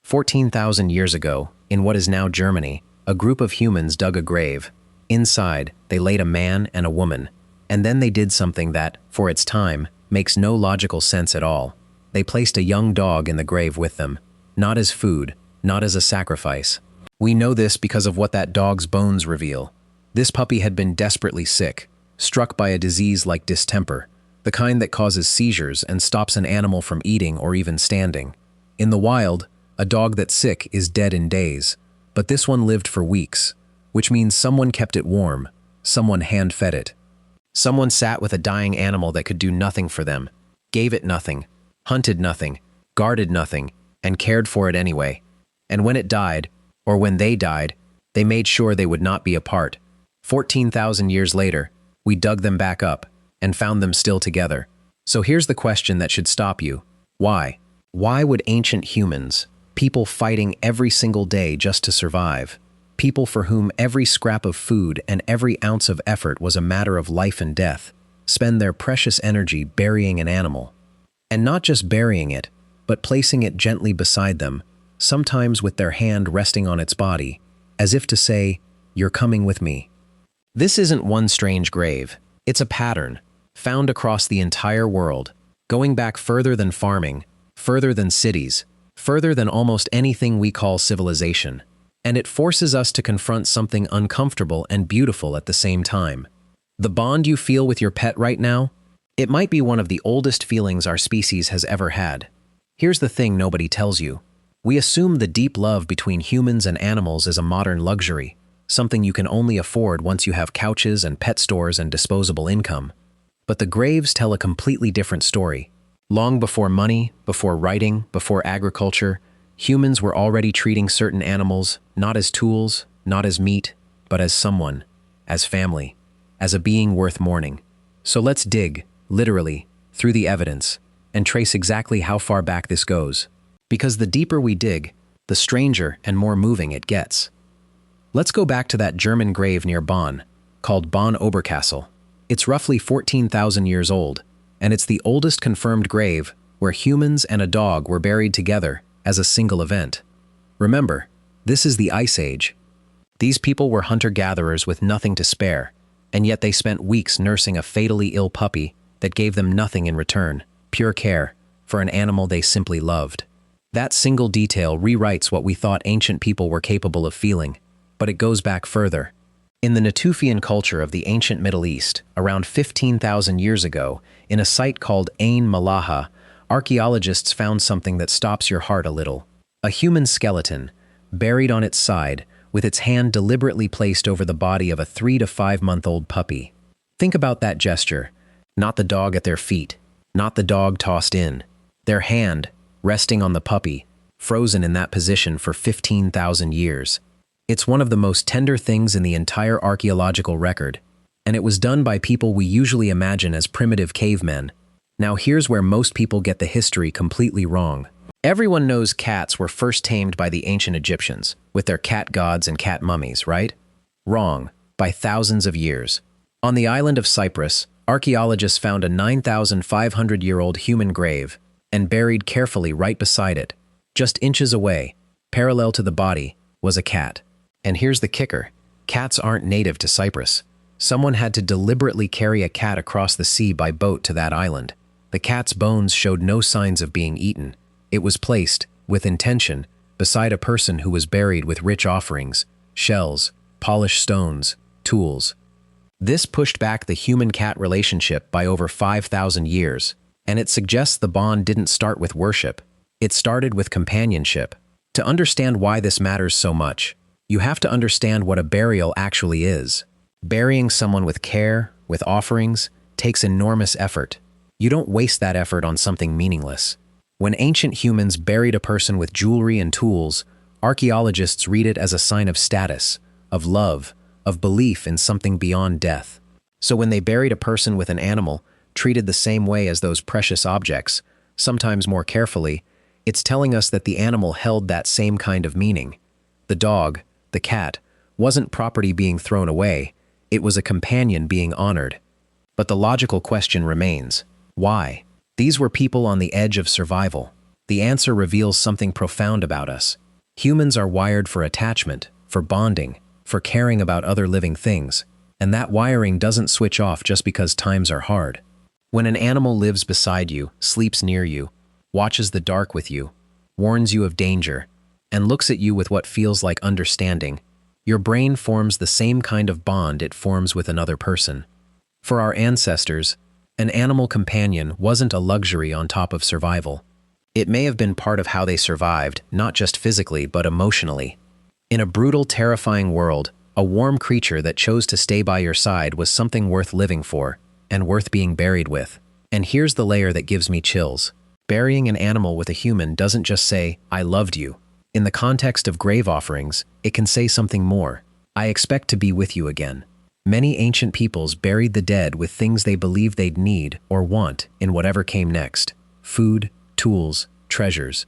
14,000 years ago, in what is now Germany, a group of humans dug a grave. Inside, they laid a man and a woman, and then they did something that, for its time, makes no logical sense at all. They placed a young dog in the grave with them, not as food, not as a sacrifice. We know this because of what that dog's bones reveal. This puppy had been desperately sick, struck by a disease like distemper, the kind that causes seizures and stops an animal from eating or even standing. In the wild, a dog that's sick is dead in days, but this one lived for weeks, which means someone kept it warm, someone hand-fed it. Someone sat with a dying animal that could do nothing for them, gave it nothing, hunted nothing, guarded nothing, and cared for it anyway. And when it died, or when they died, they made sure they would not be apart. 14,000 years later, we dug them back up and found them still together. So here's the question that should stop you. Why? Why would ancient humans, people fighting every single day just to survive, people for whom every scrap of food and every ounce of effort was a matter of life and death, spend their precious energy burying an animal? And not just burying it, but placing it gently beside them, sometimes with their hand resting on its body, as if to say, "You're coming with me." This isn't one strange grave. It's a pattern, found across the entire world, going back further than farming, further than cities, further than almost anything we call civilization. And it forces us to confront something uncomfortable and beautiful at the same time. The bond you feel with your pet right now? It might be one of the oldest feelings our species has ever had. Here's the thing nobody tells you. We assume the deep love between humans and animals is a modern luxury, something you can only afford once you have couches and pet stores and disposable income. But the graves tell a completely different story. Long before money, before writing, before agriculture, humans were already treating certain animals not as tools, not as meat, but as someone, as family, as a being worth mourning. So let's dig, literally, through the evidence, and trace exactly how far back this goes. Because the deeper we dig, the stranger and more moving it gets. Let's go back to that German grave near Bonn, called Bonn-Oberkassel. It's roughly 14,000 years old, and it's the oldest confirmed grave where humans and a dog were buried together as a single event. Remember, this is the Ice Age. These people were hunter-gatherers with nothing to spare, and yet they spent weeks nursing a fatally ill puppy that gave them nothing in return, pure care, for an animal they simply loved. That single detail rewrites what we thought ancient people were capable of feeling, but it goes back further. In the Natufian culture of the ancient Middle East, around 15,000 years ago, in a site called Ain Mallaha, archaeologists found something that stops your heart a little. A human skeleton, buried on its side, with its hand deliberately placed over the body of a 3 to 5 month old puppy. Think about that gesture. Not the dog at their feet, not the dog tossed in. Their hand, resting on the puppy, frozen in that position for 15,000 years. It's one of the most tender things in the entire archaeological record, and it was done by people we usually imagine as primitive cavemen. Now here's where most people get the history completely wrong. Everyone knows cats were first tamed by the ancient Egyptians, with their cat gods and cat mummies, right? Wrong, by thousands of years. On the island of Cyprus, archaeologists found a 9,500-year-old human grave, and buried carefully right beside it, just inches away, parallel to the body, was a cat. And here's the kicker. Cats aren't native to Cyprus. Someone had to deliberately carry a cat across the sea by boat to that island. The cat's bones showed no signs of being eaten. It was placed, with intention, beside a person who was buried with rich offerings, shells, polished stones, tools. This pushed back the human-cat relationship by over 5,000 years, and it suggests the bond didn't start with worship. It started with companionship. To understand why this matters so much, you have to understand what a burial actually is. Burying someone with care, with offerings, takes enormous effort. You don't waste that effort on something meaningless. When ancient humans buried a person with jewelry and tools, archaeologists read it as a sign of status, of love, of belief in something beyond death. So when they buried a person with an animal, treated the same way as those precious objects, sometimes more carefully, it's telling us that the animal held that same kind of meaning. The dog, the cat, wasn't property being thrown away, it was a companion being honored. But the logical question remains, why? These were people on the edge of survival. The answer reveals something profound about us. Humans are wired for attachment, for bonding, for caring about other living things, and that wiring doesn't switch off just because times are hard. When an animal lives beside you, sleeps near you, watches the dark with you, warns you of danger, and looks at you with what feels like understanding, your brain forms the same kind of bond it forms with another person. For our ancestors, an animal companion wasn't a luxury on top of survival. It may have been part of how they survived, not just physically but emotionally. In a brutal, terrifying world, a warm creature that chose to stay by your side was something worth living for, and worth being buried with. And here's the layer that gives me chills. Burying an animal with a human doesn't just say, "I loved you." In the context of grave offerings, it can say something more. "I expect to be with you again." Many ancient peoples buried the dead with things they believed they'd need or want in whatever came next: food, tools, treasures.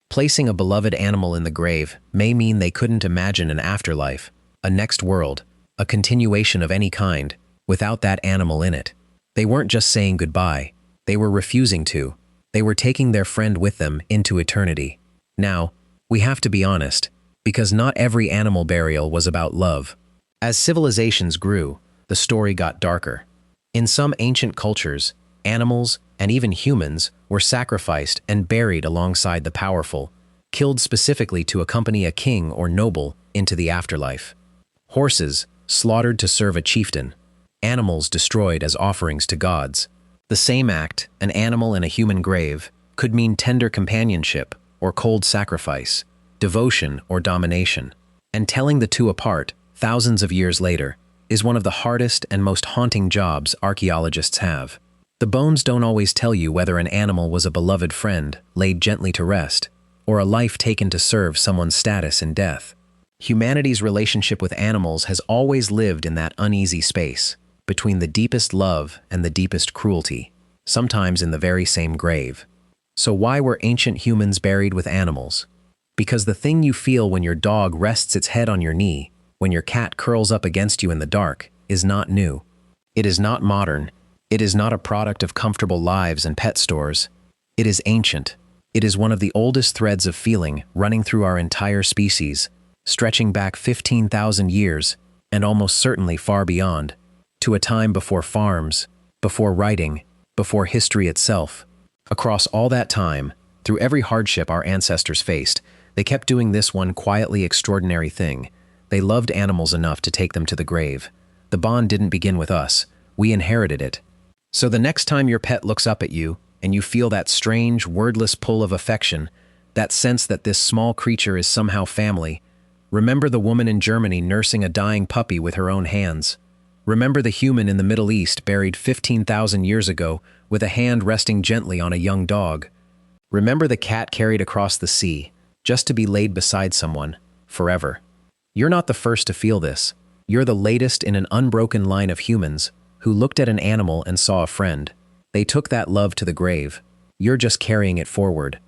Placing a beloved animal in the grave may mean they couldn't imagine an afterlife, a next world, a continuation of any kind, without that animal in it. They weren't just saying goodbye, they were refusing to. They were taking their friend with them into eternity. Now, we have to be honest, because not every animal burial was about love. As civilizations grew, the story got darker. In some ancient cultures, animals, and even humans, were sacrificed and buried alongside the powerful, killed specifically to accompany a king or noble into the afterlife. Horses, slaughtered to serve a chieftain. Animals destroyed as offerings to gods. The same act, an animal in a human grave, could mean tender companionship or cold sacrifice, devotion or domination. And telling the two apart, thousands of years later, is one of the hardest and most haunting jobs archaeologists have. The bones don't always tell you whether an animal was a beloved friend laid gently to rest, or a life taken to serve someone's status in death. Humanity's relationship with animals has always lived in that uneasy space, between the deepest love and the deepest cruelty, sometimes in the very same grave. So why were ancient humans buried with animals? Because the thing you feel when your dog rests its head on your knee, when your cat curls up against you in the dark, is not new. It is not modern. It is not a product of comfortable lives and pet stores. It is ancient. It is one of the oldest threads of feeling running through our entire species, stretching back 15,000 years, and almost certainly far beyond, to a time before farms, before writing, before history itself. Across all that time, through every hardship our ancestors faced, they kept doing this one quietly extraordinary thing. They loved animals enough to take them to the grave. The bond didn't begin with us. We inherited it. So the next time your pet looks up at you, and you feel that strange, wordless pull of affection, that sense that this small creature is somehow family, remember the woman in Germany nursing a dying puppy with her own hands. Remember the human in the Middle East buried 15,000 years ago with a hand resting gently on a young dog. Remember the cat carried across the sea, just to be laid beside someone, forever. You're not the first to feel this. You're the latest in an unbroken line of humans who looked at an animal and saw a friend. They took that love to the grave. You're just carrying it forward.